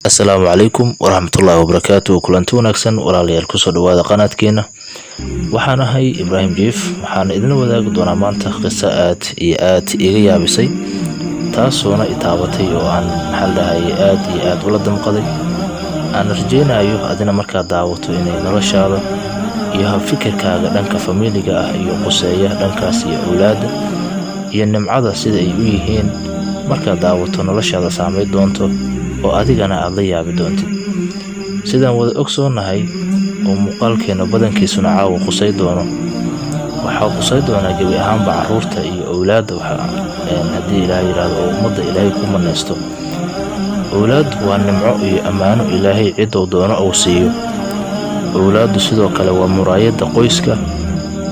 السلام عليكم ورحمة الله وبركاته. كلنتو نكسن وراليال كسو دوادا قناتكينا waxaan ahay Ibrahim Jiif waxaan idin wadaagi doonaa maanta qiso aad iga yaabisay taasoo itaabatay oo aan aad ula damqaday aan rajaynayo adina markaa daawato inay noloshaada iyo fikirkaaga dhanka familiga ah iyo quseeya dhankaas iyo awlaada iyo nimcada sida ay u yihiin markaa daawato noloshaada saameyn doonto oo adigana aad la yaabi doontid sidaan wada ogsoonahay oo muuqaalkeena badankiisuna caawa qusay doono waxa qusay doona gabi ahaanba caruurta iyo awlaada haddii Ilaahay yiraahdo oo ummadda Ilaahay ku manaysto awlaad waa nimco iyo amaano Ilaahay cid uu doono uu siiyo awlaadu sidoo kale waa muraayada qoyska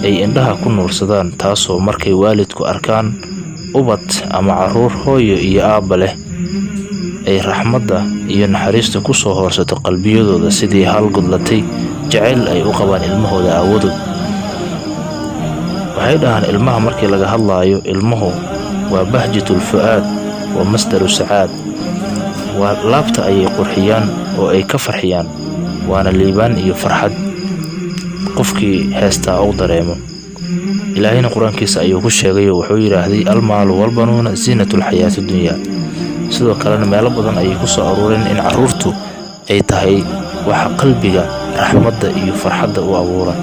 ay indhaha ku nuursadaan taasoo markay waalidku arkaan ubad ama caruur hooyo iyo aabba leh ay raxmadda iyo naxariista ku soo horsato qalbiyadooda sidii hal gudlatay jacayl ay u qabaan ilmahooda awoodod waxay dhahaan ilmaha markii laga hadlaayo ilmuhu waa bahjatul fuaad wa masdaru saad waa laabta ay qurxiyaan oo ay ka farxiyaan waana liibaan iyo farxad qofkii heesta oo dareemo ilaahayna quraankiisa ayuu ku sheegay oo wuxuu yiraahday almaalu wal banuuna zinatul hayaatid dunya sidoo kalena meelo badan ay ku soo aruureen in caruurtu ay tahay waxa qalbiga raxmadda iyo farxadda u abuura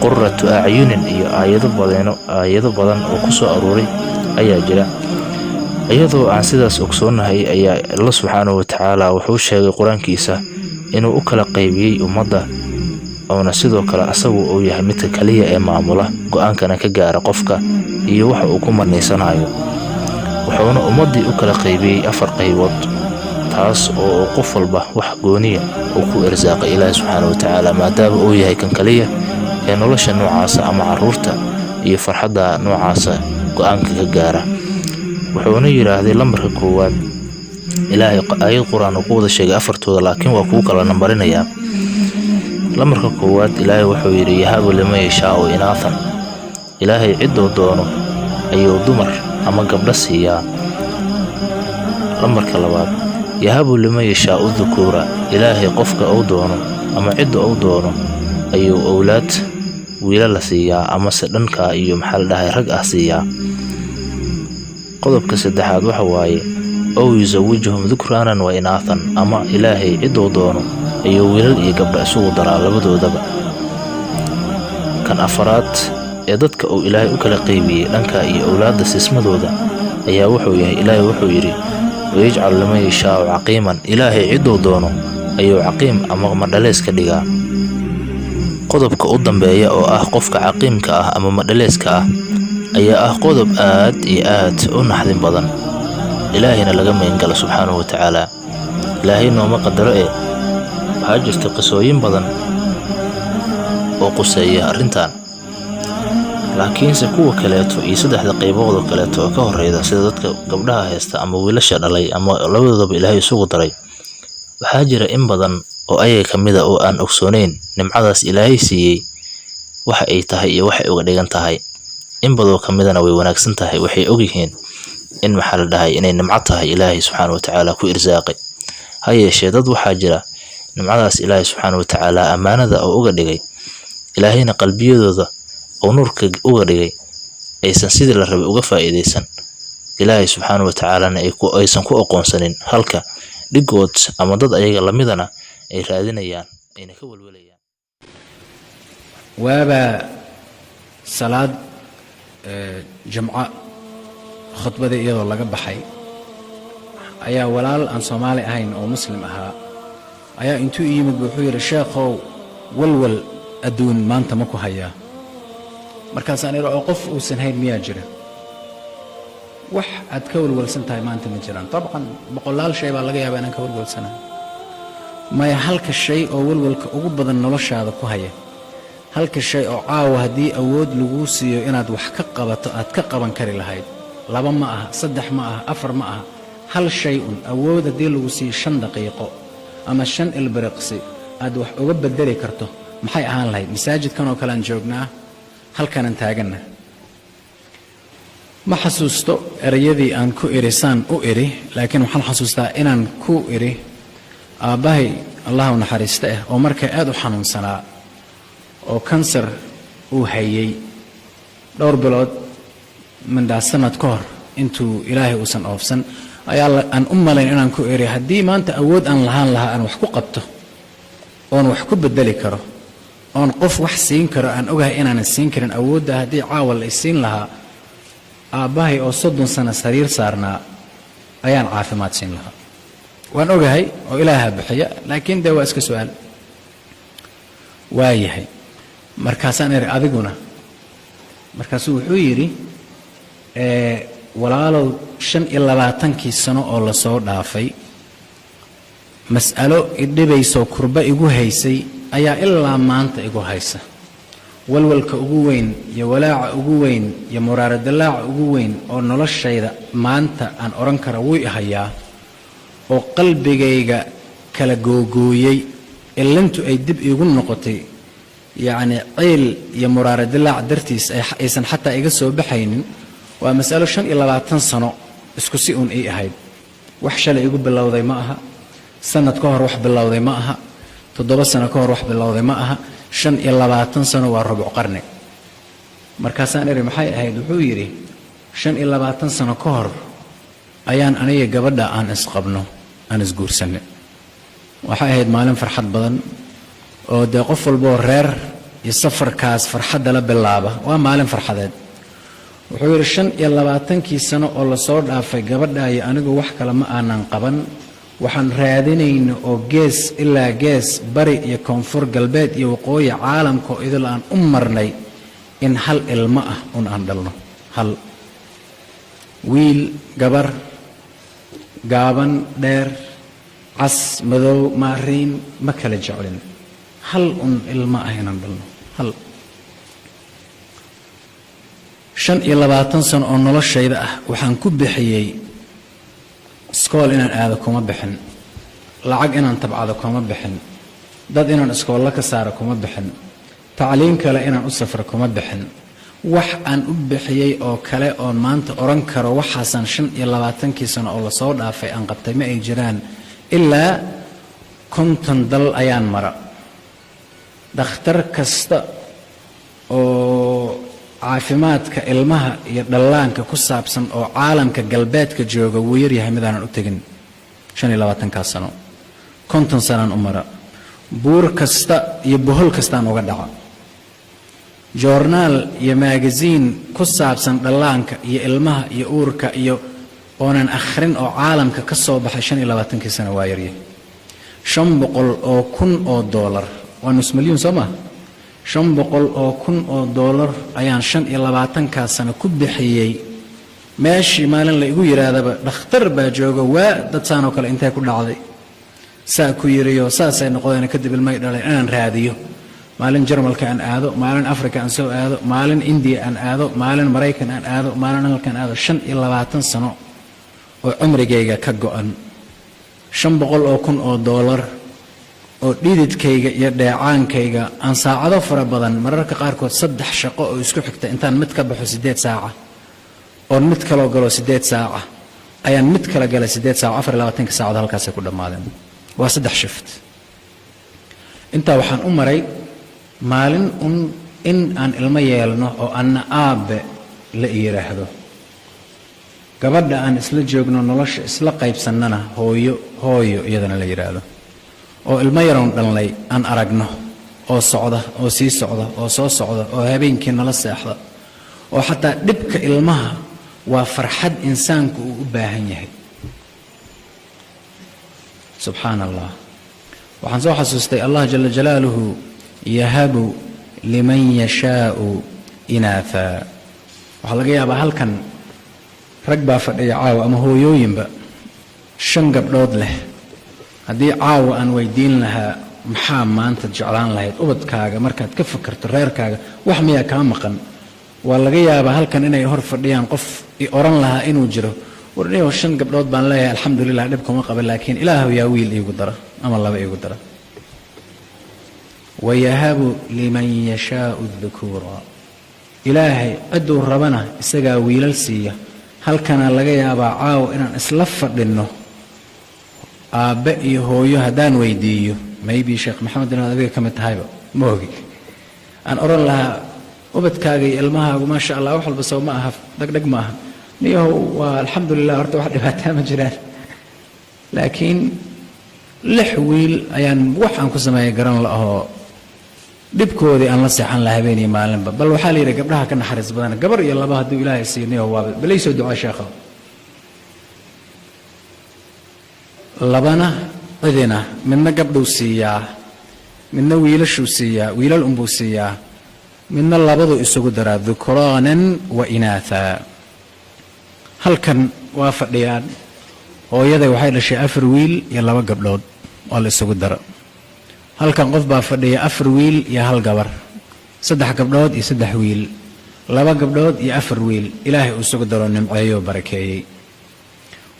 qurratu a'yunin iyo aayado badan oo ku soo aruuray ayaa jira iyadoo aan sidaas ogsoonahay ayaa Allah subhanahu wa ta'ala wuxuu sheegay quraankiisa inuu u kala qaybiyay ummadda oo sidoo kale asagu uu yahay mid kaliya ee maamula go'aankana ka gaara qofka iyo waxa uu ku marneysanayo wuxuuna ummadii u kala qaybiyay 4 qaybood taas oo qof walba wax gooniya oo ku irsaaqay Ilaahay subhanahu wa ta'ala maadaama uu yahay kan kaliya ee nolosha noocaas ama caruurta iyo farxadda noocaas go'aanka ka gaara wuxuuna yiraahday lambarka koowaad Ilaahay ayad quraan ku wada sheegay 4tooda laakiin waa ku kala nambarinaya lambarka koowaad Ilaahay wuxuu yiri yahabu liman yashaa inaathan Ilaahay cidoo doono ayuu dumar ama gabdha siiyaa lambarka labaad yahabu liman yashaa dhukura Ilaahay qofka uu doono ama cidoo uu doono ayuu awlaad wiilal la siiyaa ama dhanka iyo rag ah siiyaa qodobka saddexaad waxa waaye oo yuzawijuhum dhukranan wa inaathan ama Ilaahay cidoo doono ayuu wiilal iyo gabdha isugu daraa labadoodaba kan afaraad ee dadka uu Ilaahay u kala qaybiyay dhanka iyo awlaada sismadooda ayaa wuxuu yahay Ilaahay wuxuu yiri wayaj'al liman yashaa aqiiman Ilaahay cidoo doono ayuu aqiim ama madhaleys ka dhigaa qodobka u dambeeya oo ah qofka aqiimka ah ama madhaleyska ah ayaa ah qodob aad iyo aad u naxdin badan Ilaahayna laga meengala subhanahu wa ta'ala Ilaahay nooma qadaro waxaa jirta qisooyin badan oo quseeya arrintan laakiin se kuwa kaleeto iyo saddexda qaybood oo kaleeto oo ka horeeyda sida dadka gabdhaha haysta ama wiilasha dhalay ama labadoodaba Ilaahay isugu daray waxaa jira in badan oo ayaga kamida oo aan ogsooneyn nimcadaas Ilaahay siiyay waxa ay tahay iyo waxa ay uga dhigan tahay in badan kamidana way wanaagsan tahay waxay og yihiin in inay nimco tahay Ilaahay subhanahu wa ta'ala ku irsaaqay hayeeshee dad waxaa jira nimcadaas Ilaahay subhanahu wa ta'ala amaanada oo uga dhigay Ilaahayna qalbiyadooda oo nuurka uga dhigay aysan sidii la rabay uga faa'iideysan Ilaahay subhanahu wa ta'ala aysan ku aqoonsanin halka dhigood ama dad ayaga lamidana ay raadinayaan ayna ka walwalayaan waaba salaad jumca khutbada iyadoo laga baxay ayaa walaal aan Soomaali ahayn oo muslim ahaa ayaa intuu yimid wuxuu yiri sheekhow walwal adduun maanta ma ku hayaa markaasaan iro qof uu san hayn miyaa jira wax aad ka walwalsan tahay maanta ma jiraan طبعا boqolaal shay baa laga yaabaa inaan ka walwalsanahay ma halka shay oo walwalka ugu badan noloshaada ku haya halka shay oo caawa hadii awood lagu siiyo inaad wax ka qabato aad ka qaban kari lahayd 2 ma aha 3 ma aha 4 ma aha hal shay awood hadii lagu siiyo 5 daqiiqo ama 5 ilbiriqsi aad wax uga bedeli karto maxay ahaan lahayd masaajidkan oo kale aan joognaa halkan aan taagana ما حسوستو erayadii aan ku irisan u iri laakiin waxaan xasuustaa inaan ku iri aabbahay allah u naxariista ah oo markay aad u xanuunsanaa oo kansar uu hayay dhowr bilood mindhaa sanad ka hor intuu ilaahay uusan oofsan ayaa aan u malayn inaan ku eri haddii maanta awood aan lahaan lahaa aan wax ku qabto oon wax ku bedeli karo oon qof wax siin karo aan ogahay inaanan siin karin awoodda haddii caawa la isiin lahaa aabbahay oo 30 sano sariir saarnaa ayaan caafimaad siin lahaa waan ogahay oo ilaaha bixiya laakiin dee waa iska su'aal waayahay markaasaan eri adiguna markaasuu wuxuu yidhi walaalow 25 sano oo la soo dhaafay mas'alo idhibaysoo kurba igu haysay ayaa ilaa maanta igu haysa walwalka ugu weyn iyo walaaca ugu weyn iyo muraaradalaaca ugu weyn oo noloshayda maanta aan oran kara wuu ihayaa oo qalbigayga kala googooyay ilintu ay dib iigu noqotay yacni ceyl iyo muraaradalaac dartiis aysan xataa iga soo baxaynin waa mas'alo 25 sano isku si uun ii ahayd wax shalay igu bilowday ma aha sanad ka hor wax bilowday ma aha 7 sano ka hor wax bilowday ma aha 25 sano waa rubuc qarni markaasaan eri maxay ahayd wuxuu yidhi 25 sano ka hor ayaan aniga gabadha aan isqabno aan isguursanay waxay ahayd maalin farxad badan oo dee qof walboo reer iyo safarkaas farxadda la bilaaba waa maalin farxadeed wuxuu yidhi 25 sano oo la soo dhaafay gabadha iyo anigu wax kale ma aanan qaban waxaan raadinayna oo gees ilaa gees bari iyo koonfur galbeed iyo waqooyi caalamka oo idil aan u marnay in hal ilmo ah un aan dhalno hal wiil gabar gaaban dheer cas madow maariin ma kala jecelin hal un ilmo ah inaan dhalno hal 25 sano oo noloshayda ah waxaan ku bixiyey iskool inaan aado kuma bixin lacag inaan tabcado kuma bixin dad inaan iskoolla ka saaro kuma bixin tacliin kale inaan u safro kuma bixin wax aan u bixiyey oo kale oon maanta oran karo waxaasaan 25 sano oo la soo dhaafay aan qabtay ma ay jiraan ilaa 50 dal ayaan mara dhakhtar kasta oo caafimaadka ilmaha iyo dhallaanka ku saabsan oo caalamka galbeedka jooga wuu yar yahay midaanan u tegin 25 sano 50 sanaan u mara buur kasta iyo bohol kastaan uga dhaca joornaal iyo magazine ku saabsan dhallaanka iyo ilmaha iyo uurka iyo oonan akhrin oo caalamka ka soo baxay 25 sano waa yar yahay 500 oo kun oo dollar waa nus milyan soo ma 500 oo kun oo dollar ayaan 25 sano ku bixiyey meeshii maalin la igu yiraahdaba dhakhtar baa jooga waa dad saanoo kale intay ku dhacday saa ku yiriyo saasay noqdeen kadib ilmay dhalay inaan raadiyo maalin Jarmalka aan aado maalin Afrika aan soo aado maalin India aan aado maalin Mareykan aan aado maalin halkan aado 25 sano oo cumrigayga ka go'an 500 oo kun oo dollar oo dhididkayga iyo dheecaankayga aan saacado fara badan mararka qaarkood 3 shaqo oo isku xigta intaan mid ka baxo 8 saaca oo mid kale galo 8 saaca ayaan mid kale galay 8 saaca 24 saacad halkaas ku dhamaadeen waa 3 shift inta waxaan u maray maalin in aan ilmo yeelno oo anna aabe la yiraahdo gabadha aan isla joogno nolosha isla qaybsanana hooyo iyadana la yiraahdo oo ilmo yaroon dhalnay aan aragno oo socda oo sii socda oo soo socda oo habeenkii nala seexda oo xataa dhibka ilmaha waa farxad insaanku uu u baahan yahay subxaanallah waxaan soo xasuustay allah jalla jalaaluhu yahabu liman yashaa'u inaatha waxaa laga yaabaa halkan rag baa fadhiya caawa ama hooyooyinba 5 gabdhood leh haddii caawa aan weydiin lahaa maxaa maanta jeclaan lahayd ubadkaaga markaad ka fakarto reerkaaga wax miyaa kaa maqan waa laga yaabaa halkan inay hor fadhiyaan qof i oran lahaa inuu jiro warniyo 5 gabdhood baan leeyahay alxamdulilah dhib kuma qaba laakiin ilaahu yaa wiil iigu dara ama laba iigu dara wayahabu liman yashaa'u dhukuura ilaahay ciduu rabana isagaa wiilal siiya halkana laga yaabaa caawa inaan isla fadhinno aabbe iyo hooyo haddaan weydiiyo maybe sheekh maxamed inaad adiga ka mid tahayba ma ogi aan oran lahaa ubadkaaga iyo ilmahaagu maasha allah wax walba soo ma aha dhegdheg ma aha niyahow waa alxamdulilah horta wax dhibaataa ma jiraan laakiin 6 wiil ayaan wax aan ku sameeyay garan lahoo dhibkoodii aan la seexan lahaa habeenii maalinba bal waxaa la yidhi gabdhaha ka naxariis badan gabar iyo laba hadduu ilaahay siinayo waa balay soo ducaa sheekha labana cidina midna gabdhuu siiyaa midna wiilashuu siiyaa wiilal unbuu siiyaa midna labadu isugu daraa dhukraanan wa inaathaa halkan waa fadhiyaan hooyaday waxay dhashay 4 wiil iyo 2 gabdhood oo la isugu daro halkan qof baa fadhiya 4 wiil iyo 1 gabar 3 gabdhood iyo 3 wiil 2 gabdhood iyo 4 wiil ilaahay uu isugu daro nimceeyo barakeeyay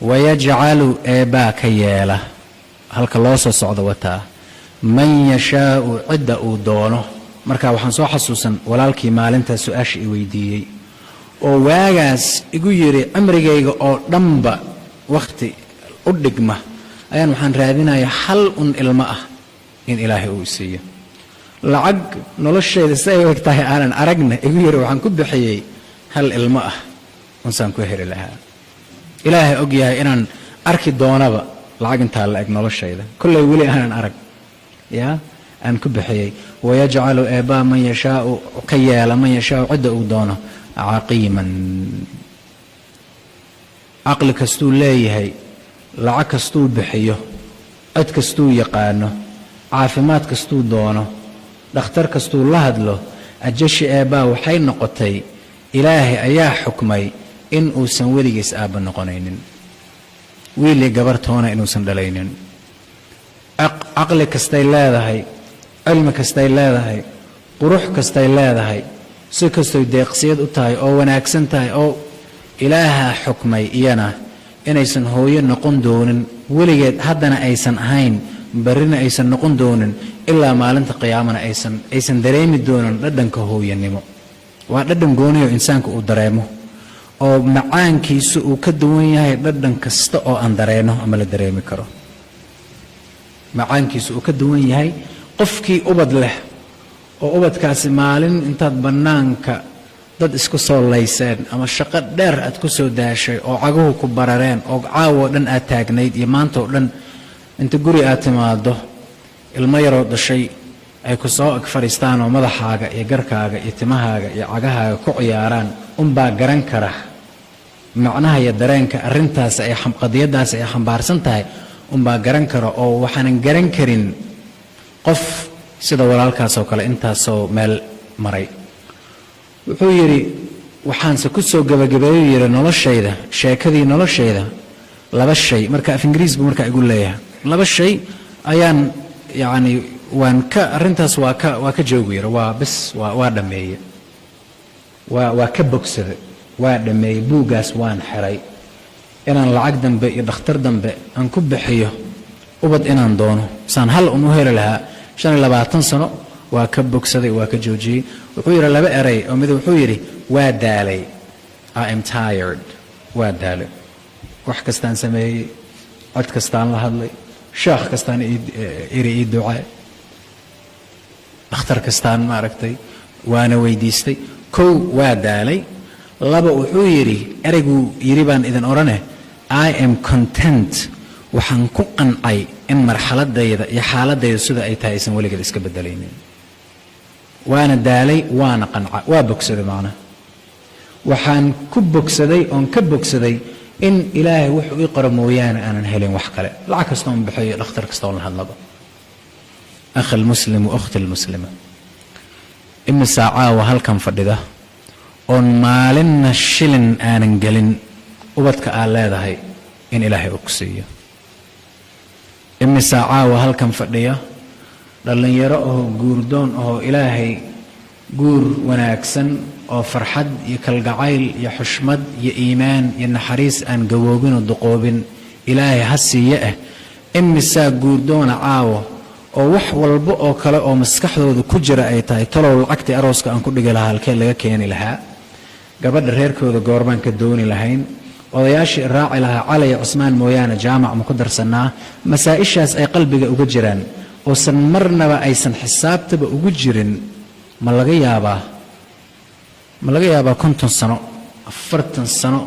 wayajcalu eebaa ka yeela halka loo soo socdo wataa man yashaau cidda uu doono marka waxaan soo xasuusan walaalkii maalinta su'aasha i weydiiyey oo waagaas igu yiri amrigayga oo dhanba waqti u dhigma ayaan waxaan raadinayaa hal un ilmo ah in ilaahay uu siiyo lacag noloshayda say waqtahay aanan aragna igu yiri waxaan ku bixiyay hal ilmo ah unsaan ku heli lahaa ilaahay og yahay inaan arki doonaba lacag intaa la eg noloshayda kullay weli aanan arag yaa aan ku bixiyay wayajcalu eebaa man yashaau ka yeela man yashaau cidda uu doono caqiiman caqli kastuu leeyahay lacag kastuu bixiyo cid kastuu yaqaano caafimaad kastuu doono dhakhtar kastuu la hadlo ajashi eebaa waxay noqotay ilaahay ayaa xukmay in uusan weligiis aabba noqonaynin wiil iyo gabartoona inuusan dhalaynin caqli kastay leedahay cilmi kastay leedahay qurux kastay leedahay si kastoy deeqsiyad u tahay oo wanaagsan tahay oo ilaaha xukmay iyana inaysan hooyo noqon doonin weligeed haddana aysan ahayn barrina aysan noqon doonin ilaa maalinta qiyaamana aysan dareemi doonin dhadhanka hooyanimo waa dhadhan gooniyo insaanku uu dareemo oo macaankiisu uu ka duwan yahay dhadhan kasta oo aan dareeno ama la dareemi karo macaankiisu uu ka duwan yahay qofkii ubad leh oo ubadkaasi maalin intaad bannaanka dad isku soo layseen ama shaqo dheer aad ku soo daashay oo caguhu ku barareen oo caawo dhan aad taagnayd iyo maanta oo dhan inta guri aad timaado ilmo yaroo dhashay ay ku soo ag fadhiistaan oo madaxaaga iyo garkaaga iyo timahaaga iyo cagahaaga ku ciyaaraan unbaa garan kara macnaha iyo dareenka arrintaas ay qadiyadaas ay xambaarsan tahay unbaa garan kara oo waxaanan garan karin qof sida walaalkaas oo kale intaasoo meel maray wuxuu yidhi waxaanse ku soo gabagabeeyu yidhi noloshayda sheekadii noloshayda 2 shay marka af ingiriisku markaa igu leeyahay 2 shay ayaan yacni waan ka arrintaas waa ka joogi yidhi waa bes waa dhammeeye waa ka bogsaday waa dhammeeyey buuggaas waan xiray inaan lacag dambe iyo dhakhtar dambe aan ku bixiyo ubad inaan doono saan hal un u heli lahaa 25 sano waa ka bogsaday waa ka joojiyey wuxuu yidhi 2 eray oo mid wuxuu yidhi waa daalay I am tired waa daalay wax kastaan sameeyey cod kastaan la hadlay sheekh kastaan ii ducay dhakhtar kastaan maaragtay waana weydiistay kow waa daalay 2 wuxuu yidhi erayguu yidhi baan idin odhane I am content waxaan ku qancay in marxaladayda iyo xaaladayda sida ay tahay aysan weligeed iska bedelaynin waana daalay waana qanca waa bogsaday macna waxaan ku bogsaday oon ka bogsaday in ilaahay wuxuu ii qoro mooyaane aanan helin wax kale lacag kasta oon bixiyo dhakhtar kasta oon la hadlaba akhi almuslim wa ukhti almuslima imisa caawa halkan fadhida oon maalinna shilin aanan gelin ubadka aad leedahay in ilaahay uu ku siiyo imisa caawa halkan fadhiya dhallinyaro oo guurdoon oo ilaahay guur wanaagsan oo farxad iyo kalgacayl iyo xushmad iyo iimaan iyo naxariis aan gawoobinoo duqoobin ilaahay ha siiye ah imisaa guurdoona caawo oo wax walba oo kale oo maskaxdooda ku jira ay tahay talow lacagtii arooska aan ku dhigi lahaa halkee laga keeni lahaa gabadha reerkooda goorbaan ka dooni lahayn odayaashii raaci lahaa cali iyo cusmaan mooyaane jaamac ma ku darsanaa masaa'ishaas ay qalbiga uga jiraan oosan marnaba aysan xisaabtaba ugu jirin ma laga yaabaa 50 sano 40 sano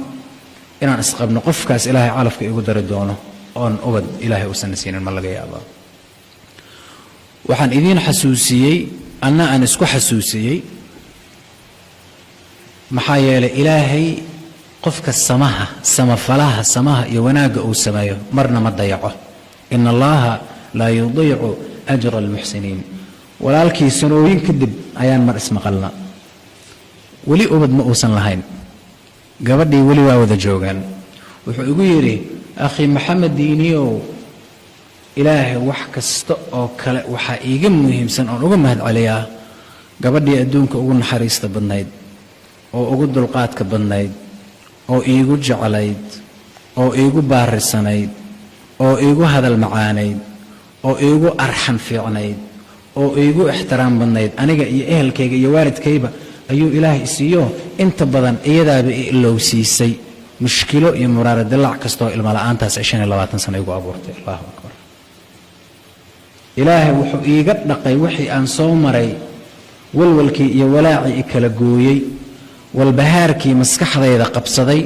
inaan isqabno qofkaas ilaahay calafka igu dari doono oon ubad ilaahay uusan siinin ma laga yaabaa waxaan idiin xasuusiyey anna aan isku xasuusiyey maxaa yeelay ilaahay qofka samafalaha iyo wanaagga uu sameeyo marna ma dayaco in allaha laa yudiicu ajra almuxsiniin walaalkii sanooyin kadib ayaan mar ismaqalna weli ubad ma uusan lahayn gabadhii weli waa wada joogaan wuxuu igu yidhi akhi maxamed diiniyow ilaahay wax kasta oo kale waxaa iiga muhiimsan oon uga mahad celiyaa gabadhii adduunka ugu naxariista badnayd oo ugu dulqaadka badnayd oo iigu jeclayd oo iigu baarisanayd oo iigu hadal macaanayd oo iigu arxan fiicnayd oo iigu ixtiraam badnayd aniga iyo ehelkayga iyo waalidkayba ayuu ilaahay isiiyo inta badan iyadaaba i ilowsiisay mushkilo iyo muraara dilaac kastoo ilmo la'aantaas ay 25 sano igu abuurtay allahu akbar ilaahay wuxuu iiga dhaqay wixii aan soo maray walwalkii iyo walaacii i kala gooyey walbahaarkii maskaxdayda qabsaday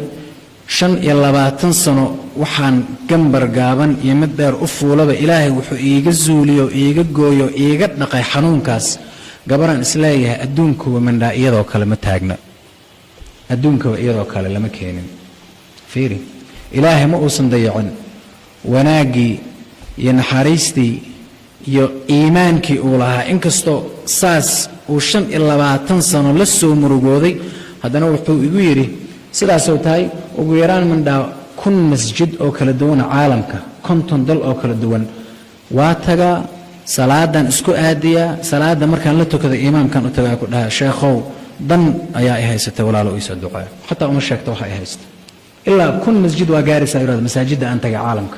25 sano waxaan gambar gaaban iyo mid dheer u fuulaba ilaahay wuxuu iiga zuuliyo iiga gooyo iiga dhaqay xanuunkaas gabaraan isleeyahay adduunkuwa mandhaa iyadoo kale ma taagna adduunkuwa iyadoo kale lama keenin fiiri ilaahay ma uusan dayacin wanaaggii iyo naxariistii iyo iimaankii uu lahaa inkastoo saas uu 25 sano la soo murugooday haddana wuxuu igu yidhi sidaasoo tahay ugu yaraan mandhaa 1,000 masjid oo kala duwan caalamka 50 dal oo kala duwan waa tagaa salaadan isku aadiyaa salaada markaan la tukado imaamkan u tagaa ku dhaha sheekhow dan ayaa ay haysatay walaalo ii soo ducaa xataa uma sheegto waxa ay haysto ilaa 1,000 masjid waa gaaraysaa yiraahdo masaajidda aan tagay caalamka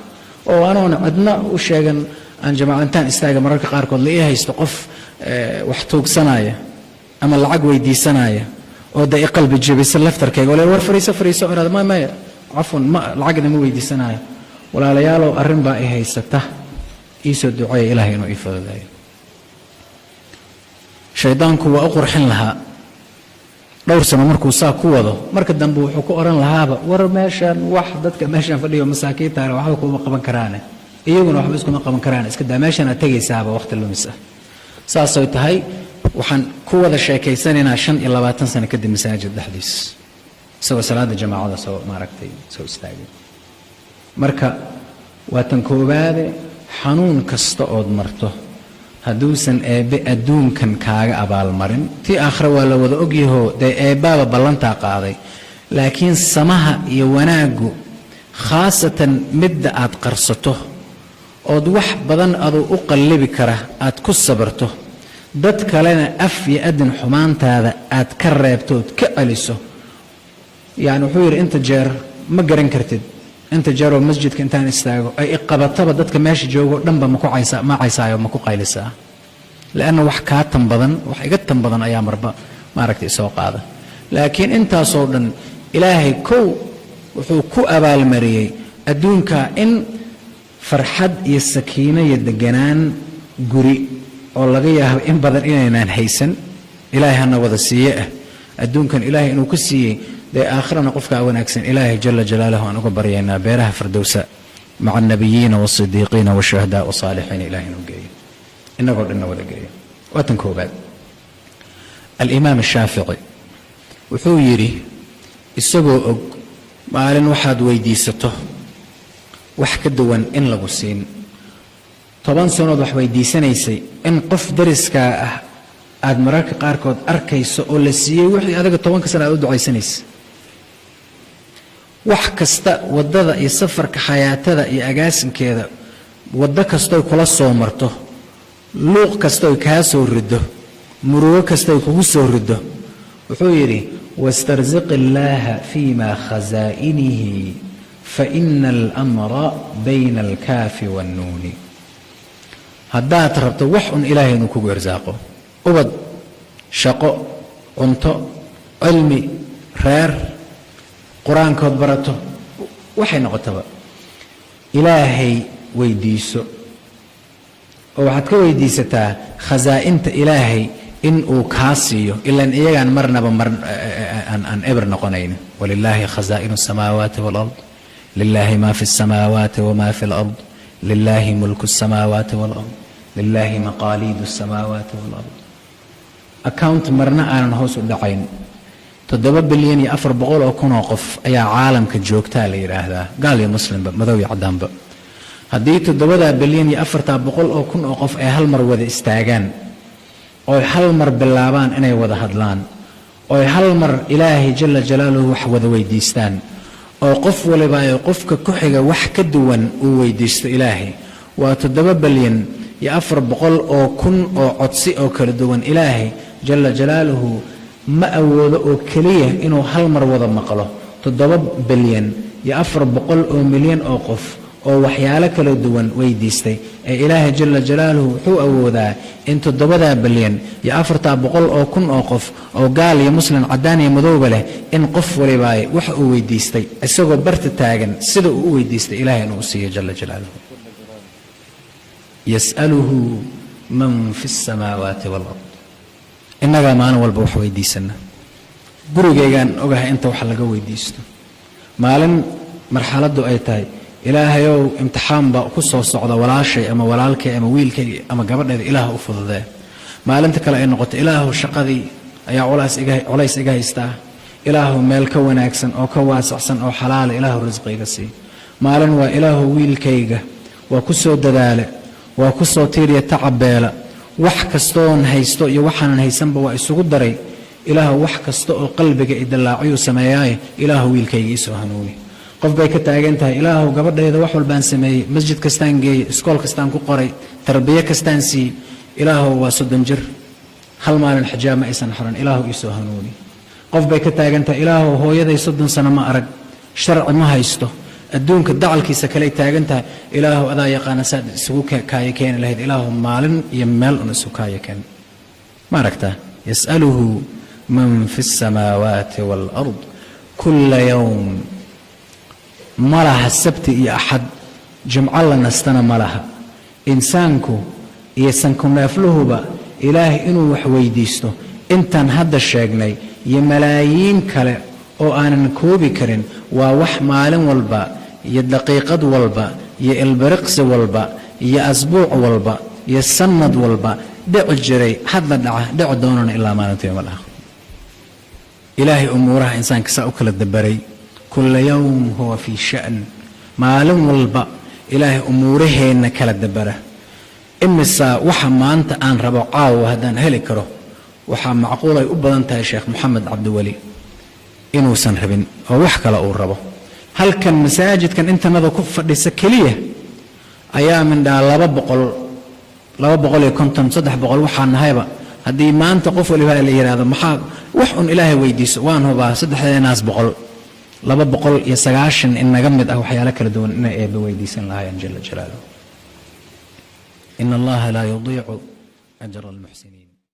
oo anoona cidna u sheegan aan jamaacantaan istaaga mararka qaarkood la ii haysto qof wax tuugsanaya ama lacag weydiisanaya oo day qalbi jabisa laftarkayga walaal war fariiso iraad ma afwan ma lacagna ma weydiisanayo walaalayaalow arrin baa ay haysata iisoo duceeya ilaahay inuu ii fududeeyo shaydaanku waa u qurxin lahaa dhowr sano markuu saa ku wado marka dambe wuxuu ku oran lahaaba war meeshan wax dadka meeshan fadhiyo masaakiinta waxba kuma qaban karaane iyaguna waxba iskuma qaban karaan iska daa meeshan aad tagaysaaba waqti lumis ah saasoo tahay waxaan ku wada sheekaysanaynaa 25 sano kadib masaajid dhexdiis soo salaada jamaacada soo maaragtay soo istaagay marka waa tan koobaade xanuun kasta ood marto hadduusan eebbe adduunkan kaaga abaalmarin tii aakhira waa la wada ogyaho dee eebbaaba ballantaa qaaday laakiin samaha iyo wanaaggu khaasatan midda aad qarsato ood wax badan aduu u qallibi kara aad ku sabarto dad kalena af iyo adin xumaantaada aad ka reebtood ka celiso yani wuxuu yidhi inta jeer ma garan kartid inta jeeroo masjidka intaan istaago ay iqabataba dadka meesha joogo dhanba ma caysaayo ma ku qaylisaa laanna wax kaa tan badan wax iga tan badan ayaa marba maaragtay soo qaada laakiin intaasoo dhan ilaahay kow wuxuu ku abaalmariyey adduunka in farxad iyo sakiino iyo deganaan guri oo laga yaabo in badan inaynaan haysan ilaahay hana wada siiye ah adduunkan ilaahay inuu ku siiyey dee aakhirana qofka wanaagsan ilaahay jalla jalaaluhu aan uga baryaynaa beeraha firdowsa maca annabiyiina waasidiiqiina washuhadaa wasaalixiina ilaahay inuu geeyo innagoo dhanna wada geeyo waa tan koobaad alimaam ashaafici wuxuu yidhi isagoo og maalin waxaad weydiisato wax ka duwan in lagu siin 10 sanood wax weydiisanaysay in qof dariskaa ah aad mararka qaarkood arkayso oo la siiyey wixii adiga 10 sano aad u ducaysanaysa wax kasta wadada iyo safarka xayaatada iyo agaasinkeeda wada kastoo kula soo marto luuq kastoo kaa soo rido murugo kastoo kugu soo rido wuxuu yidhi wastarziq illaaha fiima khazaa'inihi faina alamra bayna alkaafi wannuuni haddaad rabto wax un ilaahay inuu kugu irsaaqo ubad shaqo cunto cilmi reer qur-aankood barato waxay noqotaba ilaahay weydiiso oo waxaad ka weydiisataa khasaa'inta ilaahay in uu kaa siiyo ilaan iyagaan marnaba aan eber noqonaynin walilaahi khasaa'inu الsamaawaati wاlard lilaahi ma fi الsamaawaati wma fi اlard lilaahi mulku الsamaawaati wاlard lilaahi maqaaliidu الsamaawaati wاlard account marna aanan hoos u dhacayn 7 bilyan iyo 400 oo kun oo qof ayaa caalamka joogtaa la yidhaahdaa gaal iyo muslimba madow iyo caddaanba haddii 7 bilyan iyo 400 oo kun oo qof ay hal mar wada istaagaan oo hal mar bilaabaan inay wada hadlaan oo hal mar ilaahay jalla jalaaluhu wax wada weydiistaan oo qof waliba ay qofka ku xiga wax ka duwan uu weydiisto ilaahay waa 7 bilyan iyo 400 oo kun oo codsi oo kala duwan ilaahay jalla jalaaluhu ma awoodo oo kaliya inuu hal mar wada maqlo 7 bilyan iyo 400 oo milyan oo qof oo waxyaalo kala duwan weydiistay ee ilaahay jalla jalaaluhu wuxuu awoodaa in 7 bilyan iyo 400 oo kun oo qof oo gaal iyo muslim caddaan iyo madowba leh in qof waliba wax uu weydiistay isagoo barta taagan sida uu u weydiistay ilaahay inuu siiyo jalla jalaaluhu yas'aluhu man fi الsamaawaati wاlard innagaa maalin walba wax weydiisana gurigaygaan ogahay inta wax laga weydiisto maalin marxaladdu ay tahay ilaahayow imtixaan baa ku soo socda walaashay ama walaalkay ama wiilkay ama gabadheeda ilaah u fududee maalinta kale ay noqoto ilaahu shaqadii ayaa culays iga haystaa ilaahu meel ka wanaagsan oo ka waasacsan oo xalaala ilaahu risqiga sii maalin waa ilaahu wiilkayga waa ku soo dadaale waa ku soo tiiriya tacabeela wax kastoon haysto iyo waxaanan haysanba waa isugu daray ilaahu wax kasta oo qalbiga idalaaciyuu sameeyaaye ilaahu wiilkayga isoo hanuuni qof bay ka taagan tahay ilaahu gabadheeda wax walbaan sameeyey masjid kastaan geeyey iskool kastaan ku qoray tarbiye kastaan siiyey ilaahu waa 30 jir hal maalin xijaab ma aysan xiran ilaahu isoo hanuuni qof bay ka taagan tahay ilaahu hooyaday 30 sano ma arag sharci ma haysto adduunka dacalkiisa kale taagan tahay ilaahu adaa yaqaana saad isugu kaaya keeni lahayd ilaahu maalin iyo meel un isugu kaaya keen ma aragtaa yas'aluhu man fi الsamaawaati wاlard kulla yawm ma laha sabti iyo axad jimco la nastana ma laha insaanku iyo sanku neefluhuba ilaahay inuu wax weydiisto intaan hadda sheegnay iyo malaayiin kale oo aanan koobi karin waa wax maalin walba iyo daqiiqad walba iyo ilbiriqsi walba iyo asbuuc walba iyo sanad walba dhici jiray hadda dhici doonana ilaa maalinta yawm al-aakhir ilaahay umuuraha insaanka saa u kala dabaray kulla yawm huwa fii sha'n maalin walba ilaahay umuuraheenna kala dabara imisa waxa maanta aan rabo caawa haddaan heli karo waxaa macquul ay u badan tahay sheekh moxamed cabdiweli inuusan rabin oo wax kale uu rabo halkan masaajidkan intanada ku fadhisa keliya ayaa mindhaa 250 300 waxaan nahayba haddii maanta qof waliba la yiraahdo maxaa wax un ilaahay weydiiso waan hubaa 290 in naga mid ah waxyaalo kala duwan inay eebba weydiisan lahaayeen jalla jalaaluhu in allaha laa yudiicu ajra almuxsiniin